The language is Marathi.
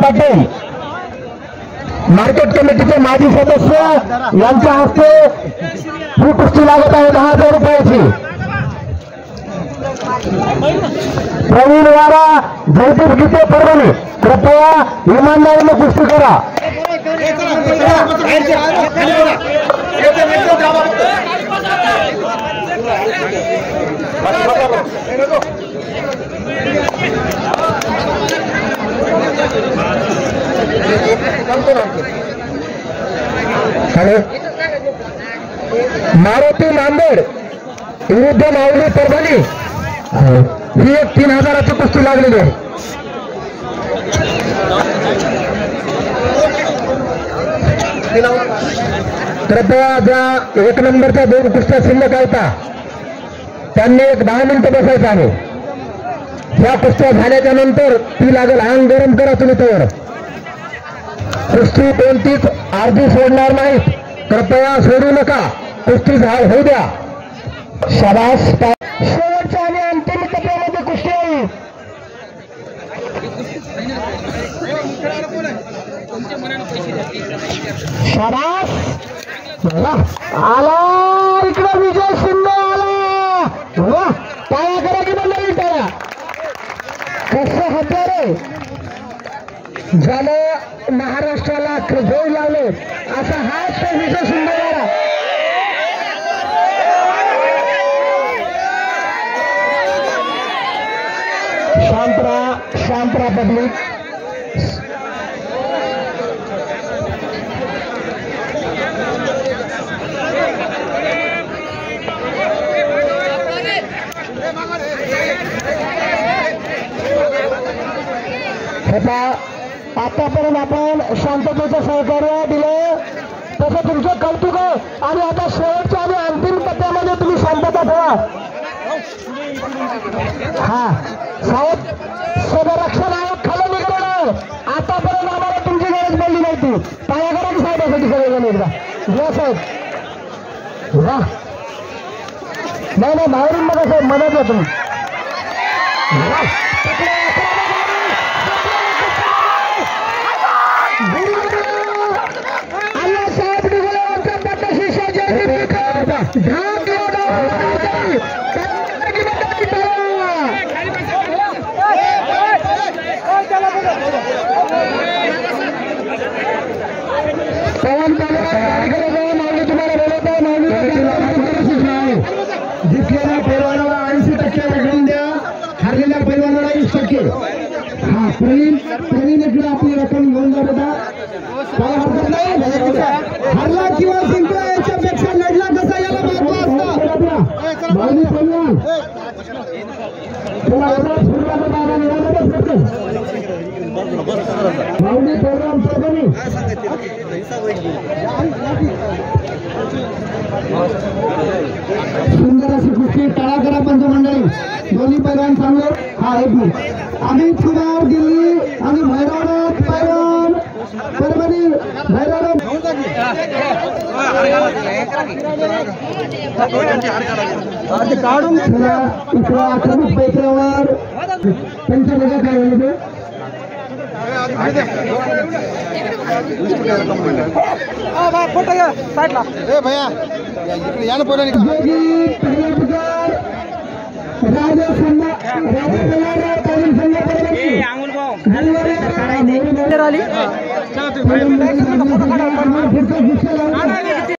पाटील मार्केट कमिटीचे माजी सदस्य यांच्या हस्ते ही कुस्ती लागत आहे 10,000 रुपयाची। प्रवीण वारा जयदीप गीते परभणी कृपया इमानदारीने कुस्ती करा। मारुती नांदेड विरुद्ध माऊली परभणी ही एक 3,000ची कुस्ती लागलेली आहे। कृपया ज्या 1 नंबरच्या 2 कुस्त्या शिल्लक होता त्यांनी एक 10 मिनिटं बसायचं आहे। ह्या कुस्त्या झाल्याच्या नंतर ती लागेल। अंग गरम करा तुम्ही तर कुस्ती कोणतीच अर्धी सोडणार नाहीत। कृपया सोडू नका, कुस्ती होऊ द्या। शाबास। शेवटच्या आणि अंतिम टप्प्यामध्ये कुस्ती आहे। शाबास आला इकडे विजय शिंदे आला। वाह, टाळ्या करा की मंडळी टाळ्या। कसं हत्यारे ज्याला महाराष्ट्राला जोड लावले असा हाच तो विजय शिंदे आला। शांतरा पब्लिक आतापर्यंत आपण शांततेचं सहकार्य दिलं तसं तुमचं कौतुक आहे। आणि आता शेवटच्या आणि अंतिम टप्प्यामध्ये तुम्ही शांतता ठेवा। हा साहेब सदरक्षण आयोग खाली निघालेलं आतापर्यंत आम्हाला तुमची गरज पडली नव्हती। पाया करा की साहेबासाठी सगळेजण एकदा घ्या साहेब। वा नाही बाहेरून बघा साहेब, मदत द्या तुम्ही। जिंकलेल्या पैलवानाला 80% रक्कम द्या, हरलेल्या पैलवानाला 20%। हा प्रवीण इकडे आपली रक्कम घेऊन जा बेटा, काय हरकत नाही। हरला किंवा जिंकला याच्यापेक्षा लढला कसा याला महत्व असतं। माऊली पैलवान माऊली पैलवान परभणी सुंदर अशी कुस्ती टाळा करा पंचमंडळी। दोन्ही पैलवान चांगले। हा एक मिनिट अमित कुमार दिल्ली आणि भैरवनाथ पैलवान परभणी भैरवनाथ काढून इकडं आक्रमक पैशावर पंचमंडळ काय झालं फोटो घ्या साईडला। भैया या ना पोरा